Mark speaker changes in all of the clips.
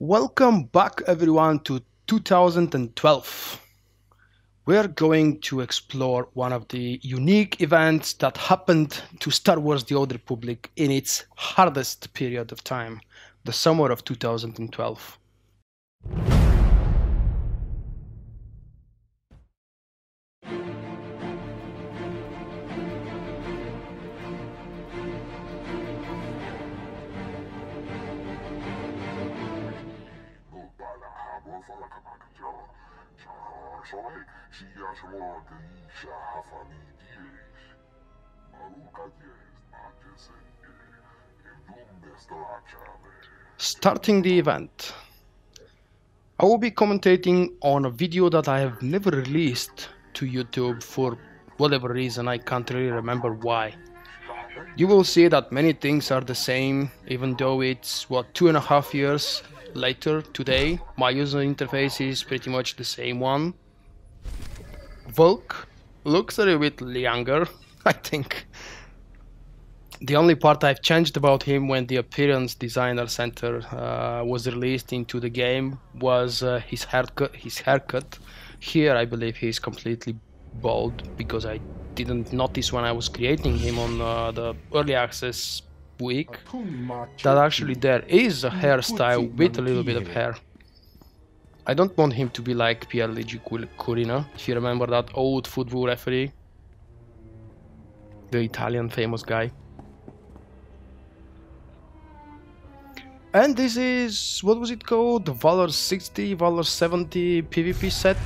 Speaker 1: Welcome back everyone to 2012. We're going to explore one of the unique events that happened to Star Wars The Old Republic in its hardest period of time, the summer of 2012. Starting the event. I will be commentating on a video that I have never released to YouTube for whatever reason. I can't really remember why. You will see that many things are the same, even though it's, what, 2.5 years later today. My user interface is pretty much the same one. Vulkk looks a little bit younger, I think. The only part I've changed about him when the Appearance Designer Center was released into the game was his haircut. Here I believe he's completely bald, because I didn't notice when I was creating him on the early access week that actually there is a hairstyle with a little bit of hair. I don't want him to be like Pierluigi Curina, if you remember that old football referee, the Italian famous guy. And this is, what was it called? The Valor 60, Valor 70 PvP set?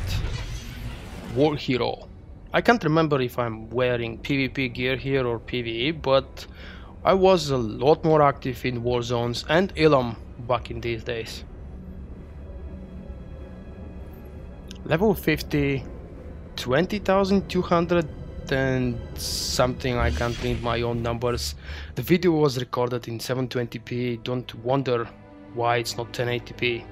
Speaker 1: War Hero. I can't remember if I'm wearing PvP gear here or PvE, but I was a lot more active in war zones and Ilum back in these days. Level 50, 20,200 and something, I can't read my own numbers. The video was recorded in 720p, don't wonder why it's not 1080p.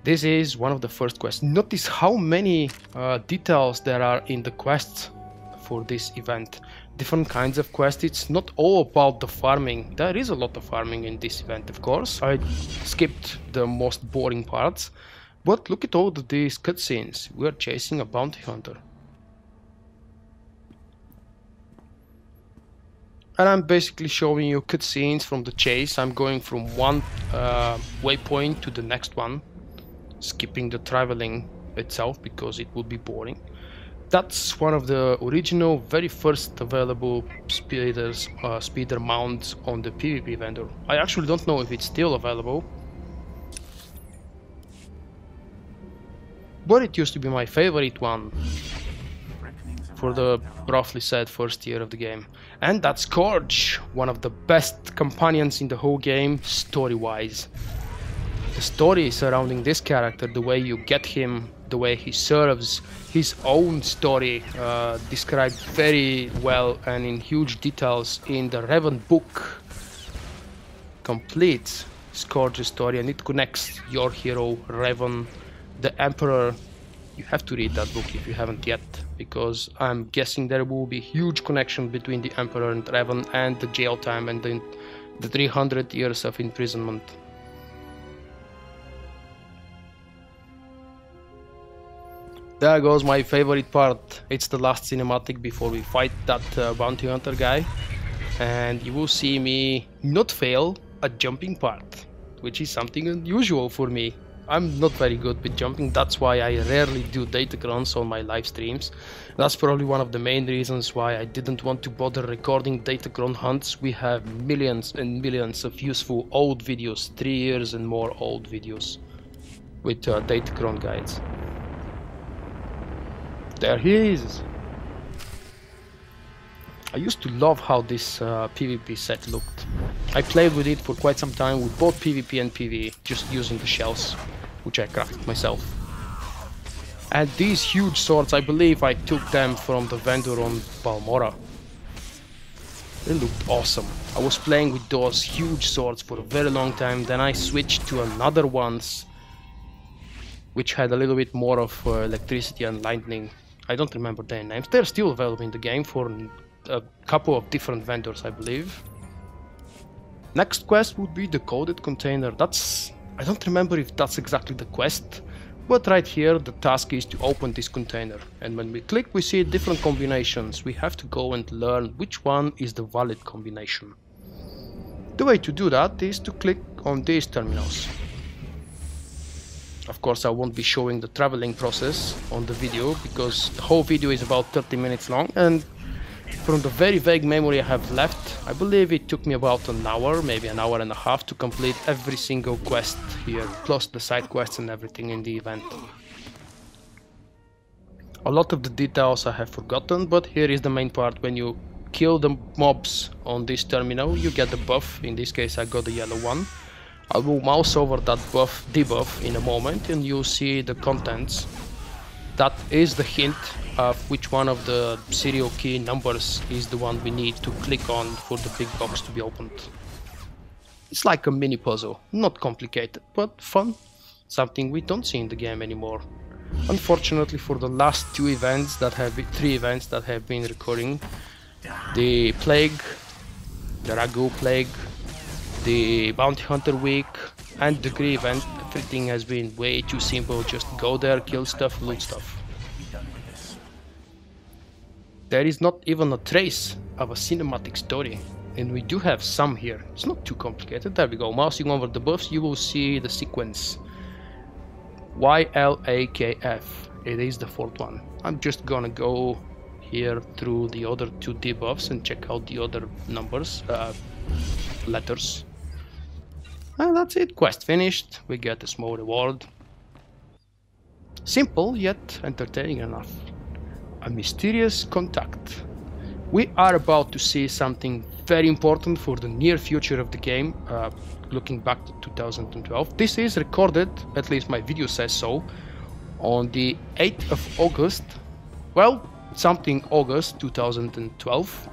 Speaker 1: This is one of the first quests. Notice how many details there are in the quests for this event. Different kinds of quests. It's not all about the farming. There is a lot of farming in this event, of course. I skipped the most boring parts. But look at all of these cutscenes. We're chasing a bounty hunter. And I'm basically showing you cutscenes from the chase. I'm going from one waypoint to the next one, skipping the traveling itself because it would be boring. That's one of the original, very first available speeder mounts on the PvP vendor. I actually don't know if it's still available, but it used to be my favorite one for the roughly said first year of the game. And that's Scourge, one of the best companions in the whole game, story-wise. The story surrounding this character, the way you get him, the way he serves, his own story, described very well and in huge details in the Revan book, completes Scourge's story, and it connects your hero, Revan, the Emperor. You have to read that book if you haven't yet, because I'm guessing there will be huge connection between the Emperor and Revan and the jail time and the 300 years of imprisonment. There goes my favorite part. It's the last cinematic before we fight that bounty hunter guy, and you will see me not fail a jumping part, which is something unusual for me. I'm not very good with jumping, that's why I rarely do datacrons on my live streams. That's probably one of the main reasons why I didn't want to bother recording datacron hunts. We have millions and millions of useful old videos, 3 years and more old videos with datacron guides. There he is! I used to love how this PvP set looked. I played with it for quite some time with both PvP and PvE, just using the shells, which I crafted myself. And these huge swords, I believe I took them from the vendor on Balmora. They looked awesome. I was playing with those huge swords for a very long time, then I switched to another ones which had a little bit more of electricity and lightning. I don't remember their names. They're still available in the game for a couple of different vendors, I believe. Next quest would be the coded container. I don't remember if that's exactly the quest, but right here the task is to open this container, and when we click we see different combinations. We have to go and learn which one is the valid combination. The way to do that is to click on these terminals. Of course I won't be showing the traveling process on the video because the whole video is about 30 minutes long, and from the very vague memory I have left, I believe it took me about an hour, maybe an hour and a half to complete every single quest here, plus the side quests and everything in the event. A lot of the details I have forgotten, but here is the main part. When you kill the mobs on this terminal, you get the buff. In this case I got the yellow one. I will mouse over that debuff in a moment and you'll see the contents. That is the hint of which one of the serial key numbers is the one we need to click on for the big box to be opened. It's like a mini puzzle, not complicated, but fun. Something we don't see in the game anymore. Unfortunately for the last three events that have been recurring, the Plague, the Ragu Plague, the Bounty Hunter Week and the Grey event, everything has been way too simple. Just go there, kill stuff, loot stuff. There is not even a trace of a cinematic story, and we do have some here. It's not too complicated. There we go, mousing over the buffs you will see the sequence YLAKF. It is the fourth one. I'm just gonna go here through the other two debuffs and check out the other numbers, letters. And that's it, quest finished, we get a small reward. Simple yet entertaining enough. A mysterious contact. We are about to see something very important for the near future of the game, looking back to 2012. This is recorded, at least my video says so, on the 8th of August, well, something August 2012.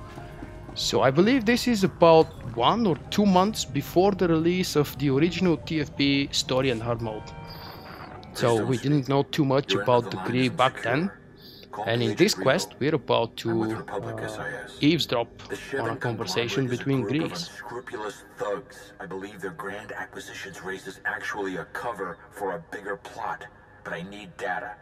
Speaker 1: So I believe this is about 1 or 2 months before the release of the original TFP story and hard mode. So we didn't know too much about the Grey back then, and in this quest we're about to eavesdrop on a conversation between Greys.
Speaker 2: Unscrupulous thugs. I believe their grand acquisitions race is actually a cover for a bigger plot, but I need data.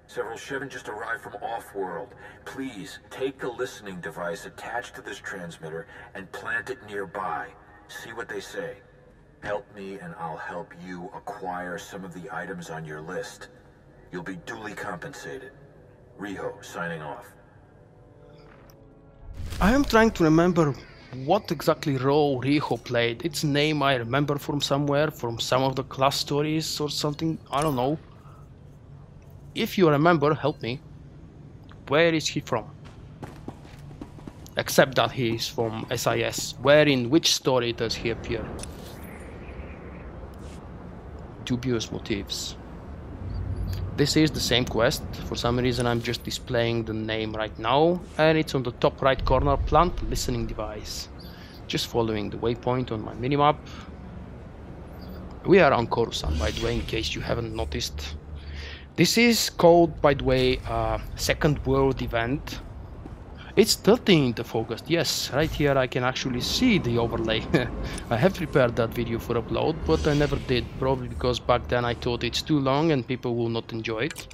Speaker 2: Several Shevin just arrived from off-world. Please, take a listening device attached to this transmitter and plant it nearby. See what they say. Help me and I'll help you acquire some of the items on your list. You'll be duly compensated. Riho, signing off.
Speaker 1: I am trying to remember what exactly role Riho played. Its name I remember from somewhere, from some of the class stories or something, I don't know. If you remember, help me. Where is he from? Except that he is from SIS. Where, in which story does he appear? Dubious Motives. This is the same quest. For some reason I'm just displaying the name right now, and it's on the top right corner, plant listening device. Just following the waypoint on my minimap. We are on Coruscant, by the way, in case you haven't noticed. This is called, by the way, Second World Event. It's 13th of August, yes, right here I can actually see the overlay. I have prepared that video for upload, but I never did, probably because back then I thought it's too long and people will not enjoy it.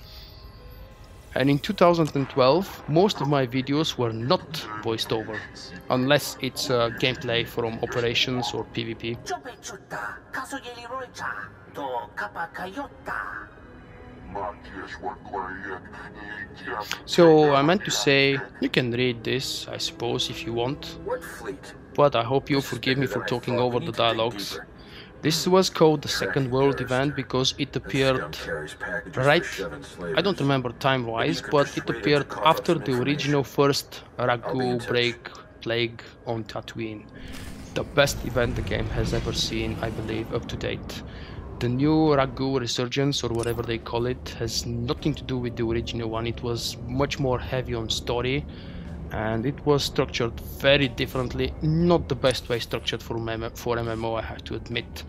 Speaker 1: And in 2012, most of my videos were not voiced over, unless it's gameplay from operations or PvP. So I meant to say, you can read this, I suppose, if you want, but I hope you'll forgive me for talking over the dialogues. This was called the Second World Event because it appeared right, I don't remember time-wise, but it appeared after the original first Ragu Plague on Tatooine. The best event the game has ever seen, I believe, up to date. The new Ragu Resurgence, or whatever they call it, has nothing to do with the original one. It was much more heavy on story, and it was structured very differently. Not the best way structured for MMO, I have to admit.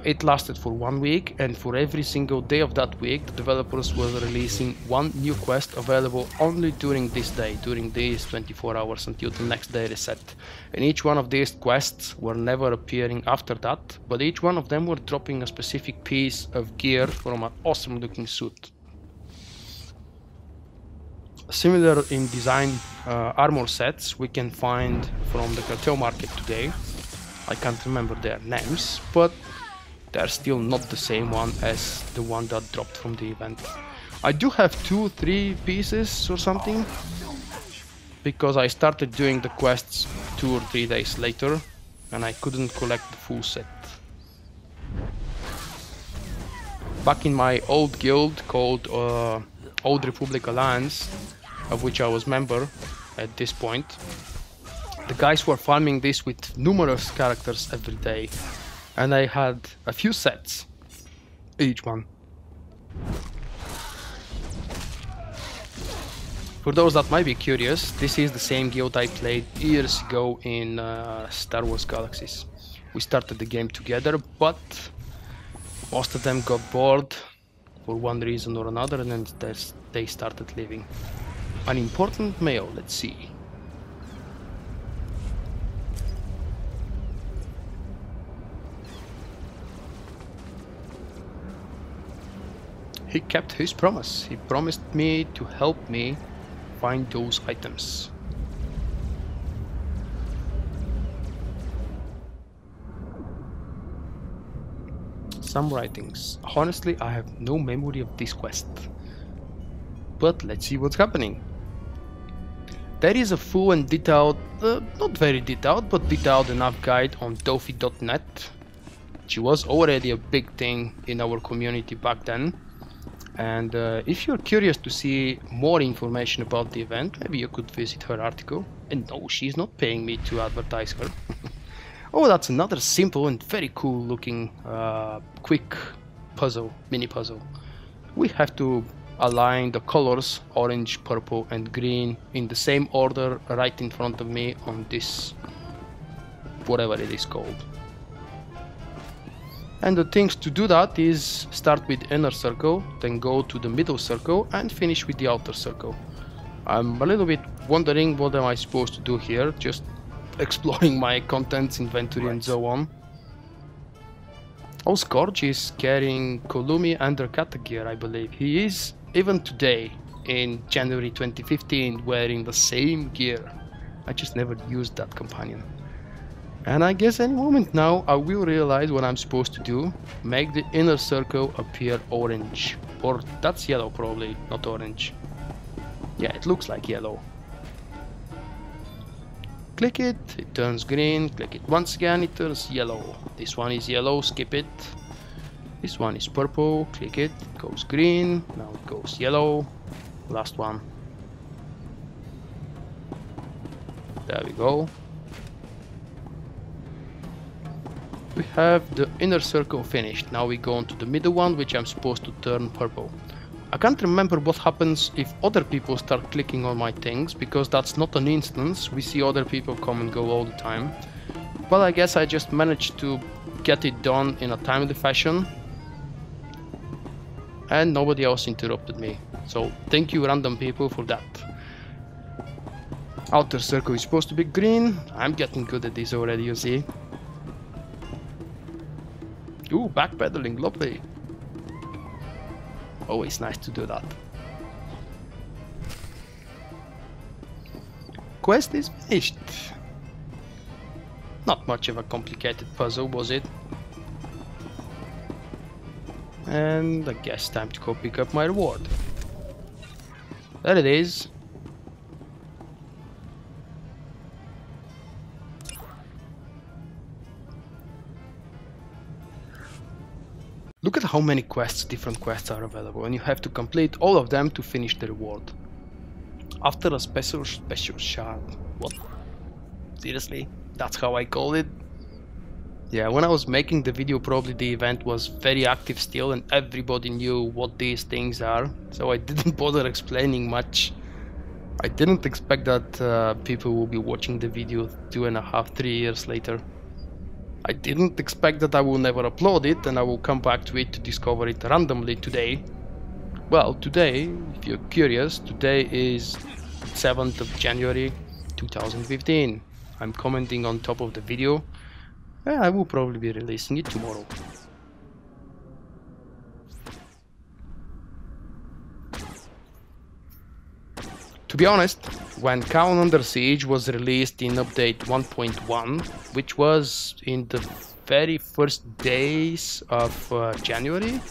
Speaker 1: It lasted for 1 week, and for every single day of that week the developers were releasing one new quest available only during this day, during these 24 hours until the next day reset. And each one of these quests were never appearing after that, but each one of them were dropping a specific piece of gear from an awesome looking suit. Similar in design armor sets we can find from the cartel market today. I can't remember their names, but they're still not the same one as the one that dropped from the event. I do have 2-3 pieces or something, because I started doing the quests 2 or 3 days later and I couldn't collect the full set. Back in my old guild called Old Republic Alliance, of which I was member at this point, the guys were farming this with numerous characters every day, and I had a few sets, each one. For those that might be curious, this is the same guild I played years ago in Star Wars Galaxies. We started the game together, but most of them got bored for one reason or another, and then they started leaving. An important mail, let's see. He kept his promise. He promised me to help me find those items. Some writings. Honestly, I have no memory of this quest. But let's see what's happening. There is a full and detailed, not very detailed, but detailed enough guide on Dofi.net. She was already a big thing in our community back then. And if you're curious to see more information about the event, maybe you could visit her article. And no, she's not paying me to advertise her. Oh, that's another simple and very cool looking quick puzzle, mini puzzle. We have to align the colors orange, purple and green in the same order right in front of me on this, whatever it is called. And the things to do that is start with inner circle, then go to the middle circle and finish with the outer circle. I'm a little bit wondering what am I supposed to do here, just exploring my contents, inventory and so on. Oh, Scourge is carrying Kolumi undercutter gear, I believe. He is, even today, in January 2015, wearing the same gear. I just never used that companion. And I guess any moment now I will realize what I'm supposed to do. Make the inner circle appear orange. Or that's yellow probably, not orange. Yeah, it looks like yellow. Click it, it turns green. Click it once again, it turns yellow. This one is yellow, skip it. This one is purple, click it, it goes green. Now it goes yellow. Last one. There we go. We have the inner circle finished. Now we go on to the middle one, which I'm supposed to turn purple. I can't remember what happens if other people start clicking on my things, because that's not an instance. We see other people come and go all the time. But I guess I just managed to get it done in a timely fashion. And nobody else interrupted me. So thank you random people for that. Outer circle is supposed to be green. I'm getting good at this already, you see. Ooh, backpedaling, lovely. Always nice to do that. Quest is finished. Not much of a complicated puzzle, was it? And I guess time to go pick up my reward. There it is. Look at how many different quests are available, and you have to complete all of them to finish the reward. After a special shard. What? Seriously? That's how I call it? Yeah, when I was making the video, probably the event was very active still and everybody knew what these things are, so I didn't bother explaining much. I didn't expect that people will be watching the video 2.5-3 years later. I didn't expect that I will never upload it and I will come back to it to discover it randomly today. Well, today, if you're curious, today is 7th of January 2015. I'm commenting on top of the video and I will probably be releasing it tomorrow. To be honest, when Count Under Siege was released in update 1.1, which was in the very first days of January,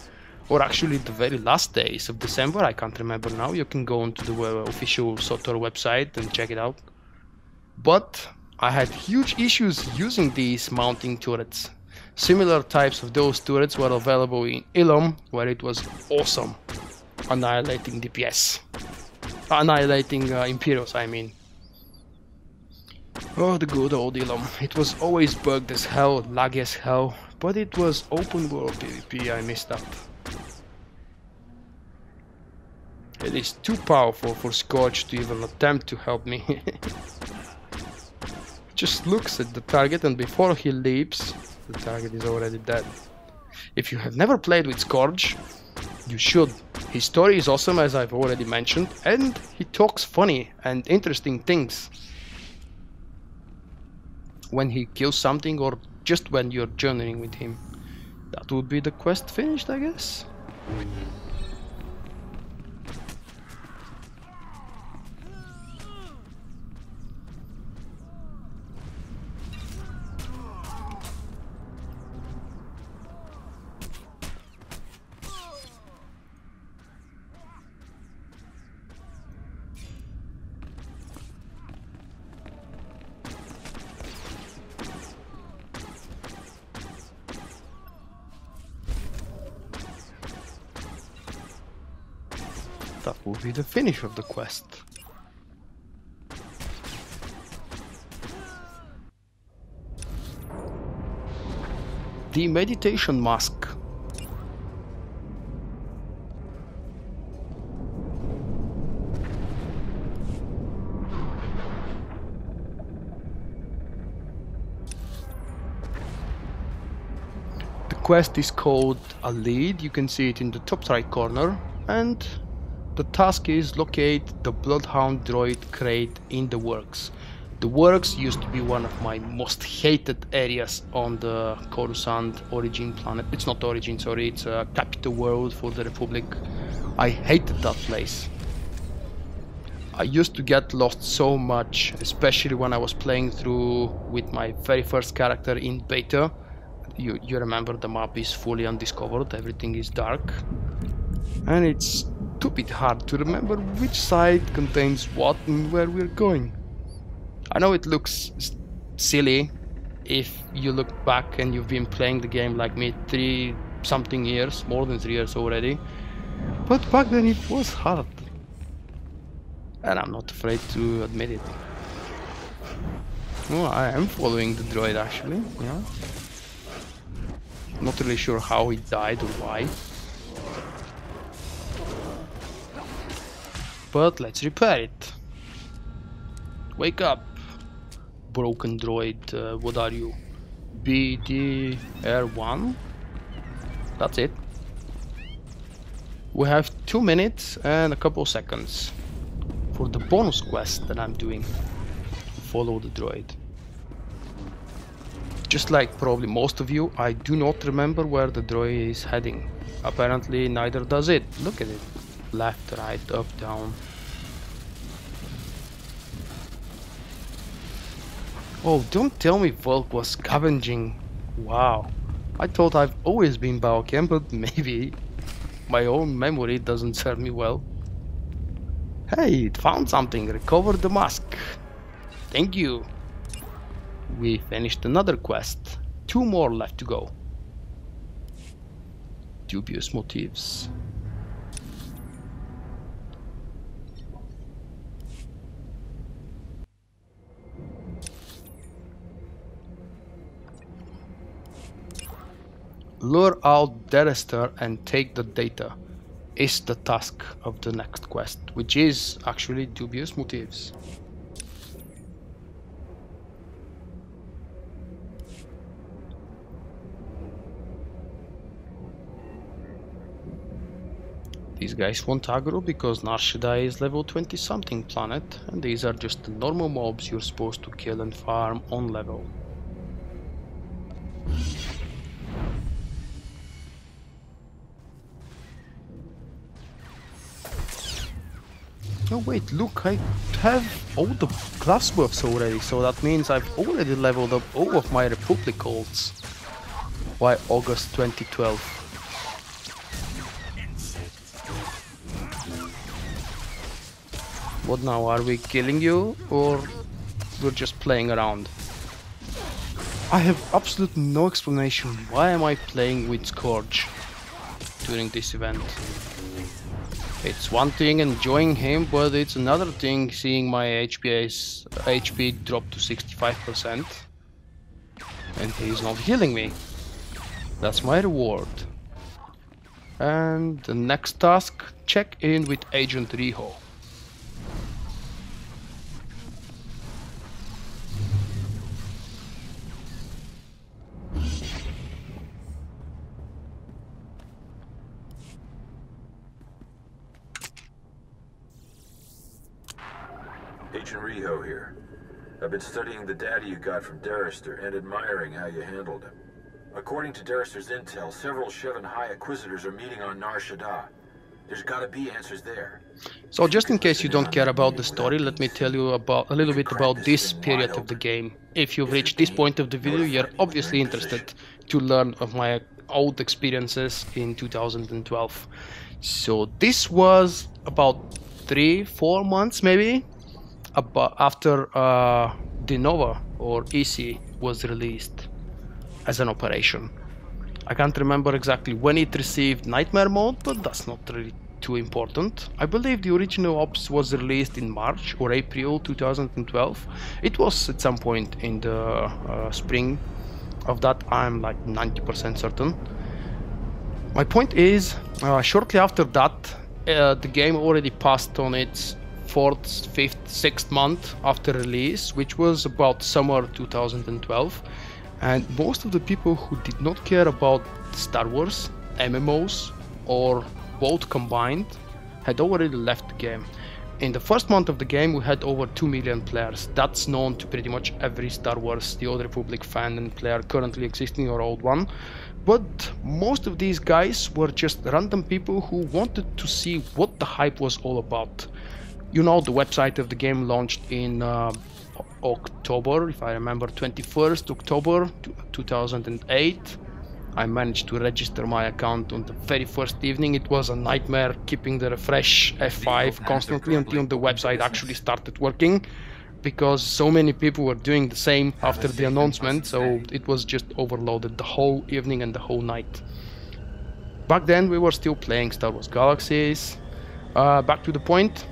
Speaker 1: or actually the very last days of December, I can't remember now, you can go onto the official SWTOR website and check it out. But I had huge issues using these mounting turrets. Similar types of those turrets were available in Ilum, where it was awesome, annihilating DPS. Annihilating Imperials, I mean. Oh, the good old Ilum. It was always bugged as hell, laggy as hell, but it was open world PvP, I missed that. It is too powerful for Scorch to even attempt to help me. Just looks at the target and before he leaps, the target is already dead. If you have never played with Scourge, you should. His story is awesome, as I've already mentioned, and he talks funny and interesting things when he kills something or just when you're journeying with him. That would be the quest finished, I guess. That will be the finish of the quest. The Metidation Mask. The quest is called a lead, you can see it in the top right corner, and the task is locate the Bloodhound droid crate in the Works. The Works used to be one of my most hated areas on the Coruscant Origin planet. It's not Origin, sorry, it's a capital world for the Republic. I hated that place. I used to get lost so much, especially when I was playing through with my very first character in beta. You remember the map is fully undiscovered, everything is dark. And it's stupid hard to remember which side contains what and where we're going. I know it looks silly if you look back and you've been playing the game like me 3-something years, more than 3 years already, but back then it was hard. And I'm not afraid to admit it. Oh, I am following the droid actually, yeah. Not really sure how he died or why. But let's repair it. Wake up, broken droid. What are you? BDR1? That's it. We have 2 minutes and a couple seconds for the bonus quest that I'm doing. Follow the droid. Just like probably most of you, I do not remember where the droid is heading. Apparently neither does it. Look at it. Left, right, up, down. Oh, don't tell me Vulkk was scavenging. Wow. I thought I've always been Biochem, but maybe my own memory doesn't serve me well. Hey, it found something. Recovered the mask. Thank you. We finished another quest. 2 more left to go. Dubious Motives. Lure out Derester and take the data is the task of the next quest, which is actually Dubious Motives. These guys won't aggro because Nar Shaddaa is level 20 something planet, and these are just the normal mobs you're supposed to kill and farm on level. Oh wait, look, I have all the class buffs already, so that means I've already leveled up all of my Republic ults by August 2012. What now, are we killing you or we're just playing around? I have absolutely no explanation why am I playing with Scourge during this event. It's one thing enjoying him, but it's another thing seeing my HP drop to 65% and he's not healing me. That's my reward. And the next task, check in with Agent Riho.
Speaker 2: Agent Riho here. I've been studying the data you got from Derester and admiring how you handled him. According to Derester's intel, several Shevan High Inquisitors are meeting on Nar Shaddaa. There's gotta be answers there.
Speaker 1: So just in case you don't care about the story, let me tell you about a little bit about this period of the game. If you've reached this point of the video, you're obviously interested to learn of my old experiences in 2012. So this was about 3-4 months maybe after De Nova or EC was released as an operation. I can't remember exactly when it received Nightmare mode, but that's not really too important. I believe the original ops was released in March or April 2012. It was at some point in the spring of that, I'm like 90% certain. My point is, shortly after that, the game already passed on its 4th, 5th, 6th month after release, which was about summer 2012. And most of the people who did not care about Star Wars, MMOs, or both combined had already left the game. In the first month of the game we had over 2 million players. That's known to pretty much every Star Wars The Old Republic fan and player currently existing or old one. But most of these guys were just random people who wanted to see what the hype was all about. You know, the website of the game launched in October, if I remember, 21st October 2008. I managed to register my account on the very first evening. It was a nightmare keeping the refresh F5 constantly until the website actually started working, because so many people were doing the same after the announcement, so it was just overloaded the whole evening and the whole night. Back then we were still playing Star Wars Galaxies. Back to the point,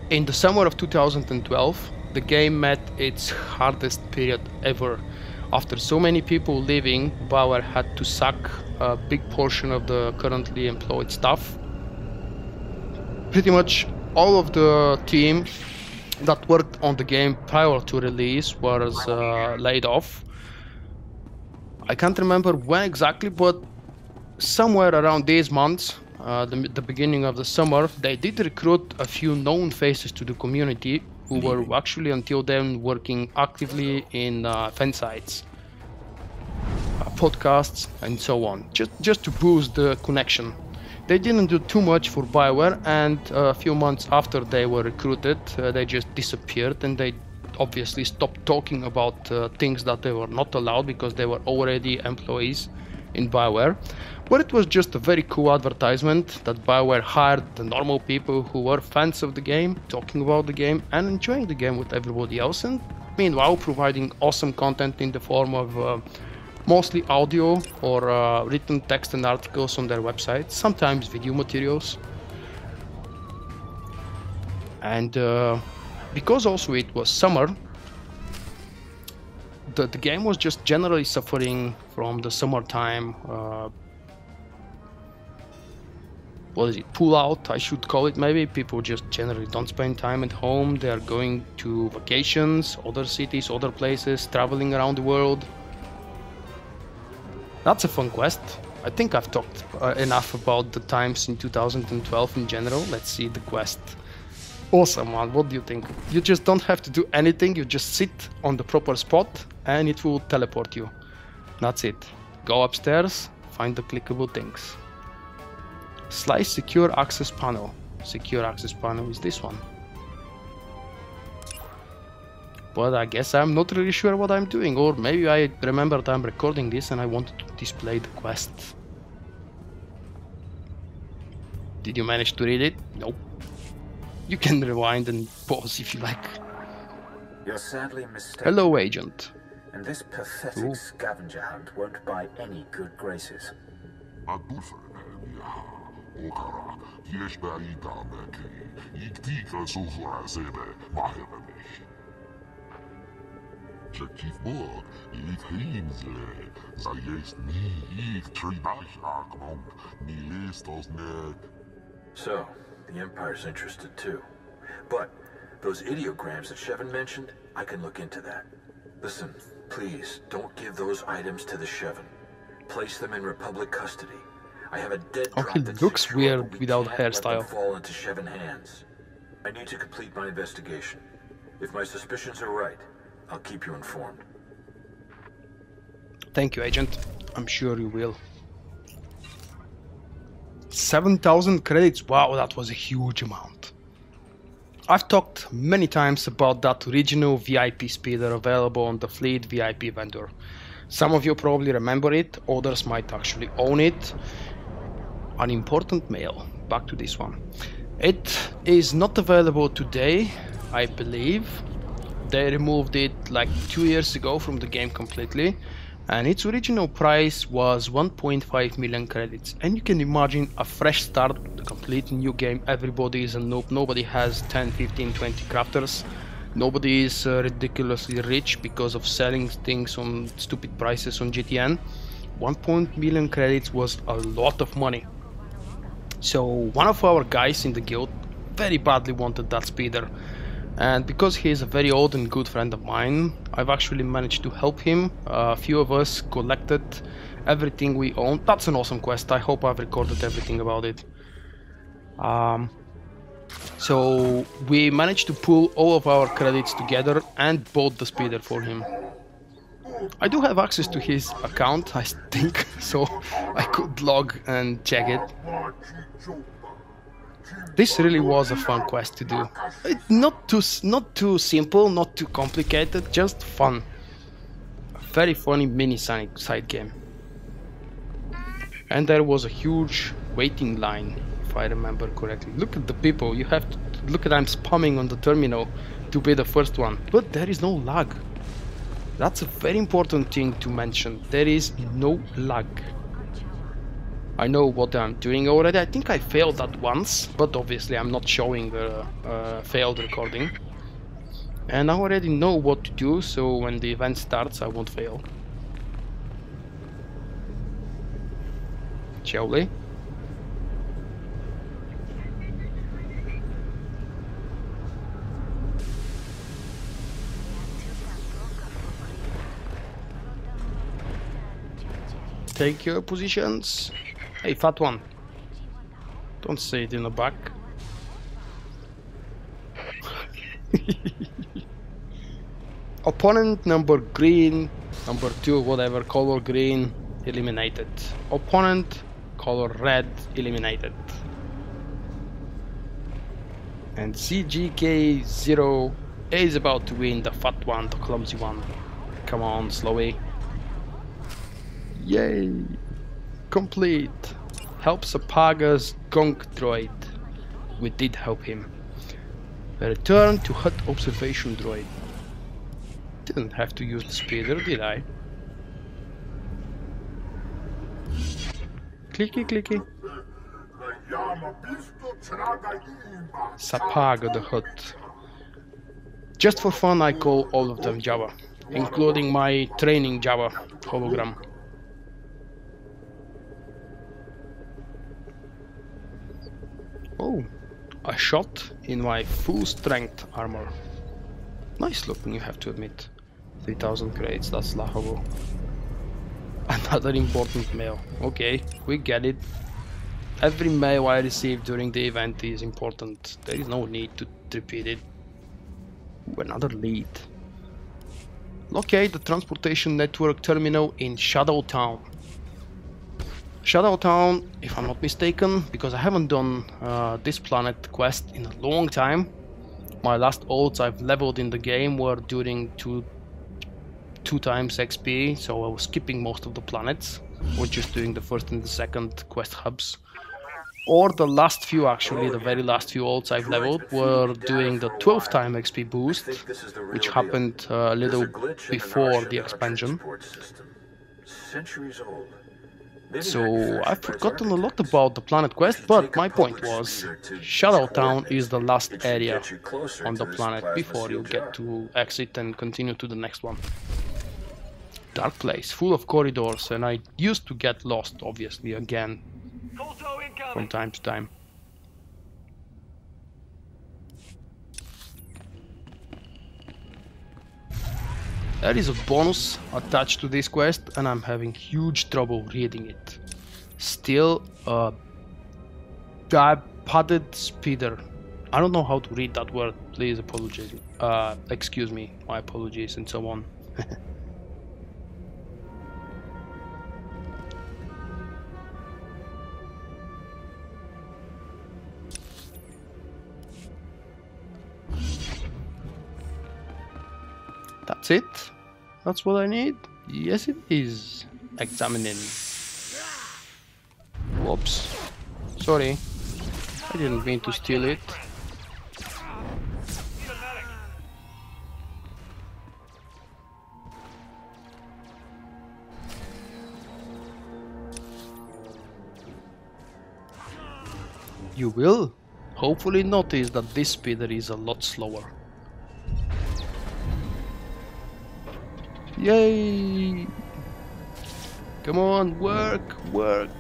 Speaker 1: in the summer of 2012 the game met its hardest period ever. After so many people leaving, BioWare had to sack a big portion of the currently employed staff. Pretty much all of the team that worked on the game prior to release was laid off. I can't remember when exactly, but somewhere around these months, the beginning of the summer, they did recruit a few known faces to the community who were actually until then working actively in fan sites, podcasts and so on, just to boost the connection. They didn't do too much for BioWare, and a few months after they were recruited, they just disappeared, and they obviously stopped talking about things that they were not allowed because they were already employees in BioWare. But it was just a very cool advertisement that BioWare hired the normal people who were fans of the game, talking about the game and enjoying the game with everybody else, and meanwhile providing awesome content in the form of mostly audio or written text and articles on their website, sometimes video materials. And because also it was summer, the game was just generally suffering from the summertime what is it, pull out, I should call it maybe. People just generally don't spend time at home. They are going to vacations, other cities, other places, traveling around the world. That's a fun quest. I think I've talked enough about the times in 2012 in general. Let's see the quest. Awesome one, what do you think? You just don't have to do anything, you just sit on the proper spot and it will teleport you. That's it. Go upstairs, find the clickable things. Slice secure access panel. Secure access panel is this one. But I guess I'm not really sure what I'm doing, or maybe I remembered I'm recording this and I wanted to display the quest. Did you manage to read it? Nope. You can rewind and pause if you like.
Speaker 2: You're sadly mistaken.
Speaker 1: Hello, agent.
Speaker 2: And this pathetic scavenger hunt won't buy any good graces. So, the Empire's interested too. But those ideograms that Shevin mentioned, I can look into that. Listen, please, don't give those items to the Shevin. Place them in Republic custody. I have a dead drop
Speaker 1: he
Speaker 2: that's
Speaker 1: looks
Speaker 2: secure,
Speaker 1: weird
Speaker 2: but we
Speaker 1: without
Speaker 2: can't let
Speaker 1: hairstyle.
Speaker 2: them fall into Shevin hands. I need to complete my investigation. If my suspicions are right, I'll keep you informed.
Speaker 1: Thank you, agent. I'm sure you will. 7,000 credits. Wow, that was a huge amount. I've talked many times about that original VIP speeder available on the Fleet VIP vendor. Some of you probably remember it, others might actually own it. An important mail. Back to this one. It is not available today, I believe. They removed it like 2 years ago from the game completely. And its original price was 1.5 million credits, and you can imagine a fresh start, a completely new game. Everybody is a noob, nobody has 10, 15, 20 crafters, nobody is ridiculously rich because of selling things on stupid prices on GTN. 1 million credits was a lot of money. So one of our guys in the guild very badly wanted that speeder. And because he is a very old and good friend of mine, I've actually managed to help him. A few of us collected everything we own. That's an awesome quest. I hope I've recorded everything about it. So we managed to pull all of our credits together and bought the speeder for him. I do have access to his account, I think, so I could log and check it. This really was a fun quest to do. Not too simple, not too complicated, just fun. A very funny mini side game. And there was a huge waiting line, if I remember correctly. Look at the people, you have to look at, I'm spamming on the terminal to be the first one. But there is no lag. That's a very important thing to mention. There is no lag. I know what I'm doing already. I think I failed that once, but obviously I'm not showing the failed recording. And I already know what to do, so when the event starts I won't fail. Shall we? Take your positions. Hey, fat one. Don't say it in the back. Opponent number green, number 2, whatever, color green, eliminated. Opponent color red, eliminated. And CGK0 is about to win, the fat one, the clumsy one. Come on, Slowy. Yay! Complete. Help Sapaga's Gonk droid. We did help him. Return to hut observation droid. Didn't have to use the speeder, did I? Clicky clicky. Sapaga the hut. Just for fun I call all of them Java, including my training Java hologram. Oh, a shot in my full strength armor. Nice looking, you have to admit. 3000 credits, that's laughable. Another important mail. Okay, we get it. Every mail I receive during the event is important. There is no need to repeat it. Ooh, another lead. Locate the transportation network terminal in Shadow Town. Shadow Town, if I'm not mistaken, because I haven't done this planet quest in a long time. My last ults I've leveled in the game were during two times XP, so I was skipping most of the planets, or just doing the first and the second quest hubs. Or the last few, actually, the very last few ults I've leveled were doing the 12th time XP boost, which happened a little before the expansion. So I've forgotten a lot about the planet quest, but my point was, Shadow Town is the last area on the planet before you get to exit and continue to the next one. Dark place, full of corridors, and I used to get lost, obviously, again, from time to time. There is a bonus attached to this quest, and I'm having huge trouble reading it. Still, padded speeder. I don't know how to read that word. Please apologize. Excuse me. My apologies, and so on. That's it? That's what I need? Yes, it is. Examining. Whoops. Sorry. I didn't mean to steal it. You will hopefully notice that this speeder is a lot slower. Yay! Come on, work, work!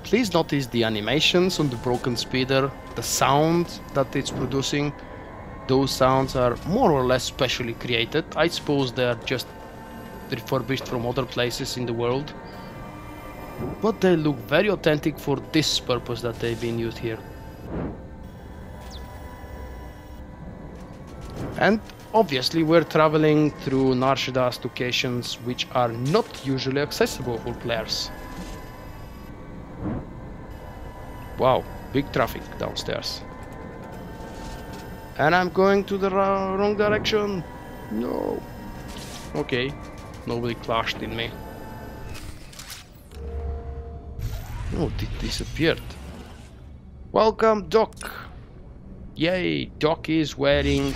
Speaker 1: Please notice the animations on the broken speeder, the sound that it's producing. Those sounds are more or less specially created. I suppose they are just refurbished from other places in the world. But they look very authentic for this purpose that they've been used here. And obviously we're traveling through Nar Shaddaa's locations, which are not usually accessible for players. Wow, big traffic downstairs. And I'm going to the wrong direction. No. Okay, nobody clashed in me. Oh, it disappeared. Welcome, Doc. Yay, Doc is wearing,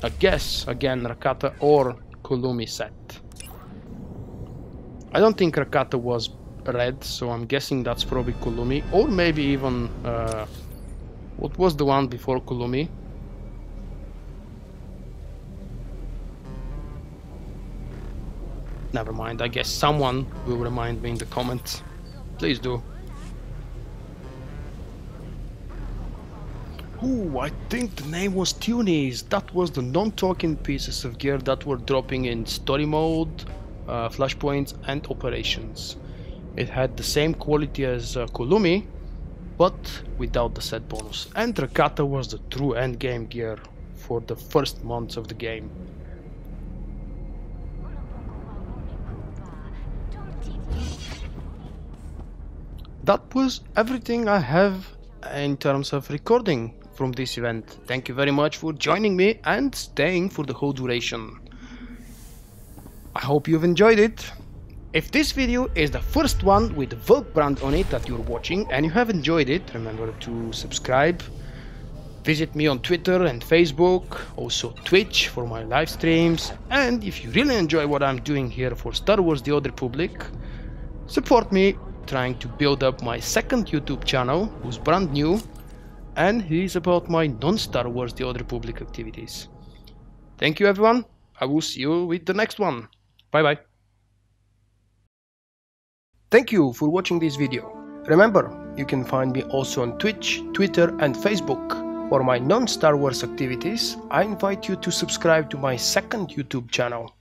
Speaker 1: I guess, again, Rakata or Kulumi set. I don't think Rakata was red, so I'm guessing that's probably Kulumi, or maybe even, what was the one before Kulumi? Never mind, I guess someone will remind me in the comments. Please do. Ooh, I think the name was Tunies. That was the non-talking pieces of gear that were dropping in story mode, flashpoints and operations. It had the same quality as Kulumi, but without the set bonus. And Rakata was the true endgame gear for the first months of the game. That was everything I have in terms of recording from this event. Thank you very much for joining me and staying for the whole duration. I hope you've enjoyed it. If this video is the first one with the Vulkk brand on it that you're watching and you have enjoyed it, remember to subscribe. Visit me on Twitter and Facebook, also Twitch for my live streams. And if you really enjoy what I'm doing here for Star Wars The Old Republic, support me trying to build up my second YouTube channel, who's brand new, and is about my non-Star Wars The Old Republic activities. Thank you everyone, I will see you with the next one. Bye bye. Thank you for watching this video. Remember, you can find me also on Twitch, Twitter and Facebook. For my non-Star Wars activities, I invite you to subscribe to my second YouTube channel.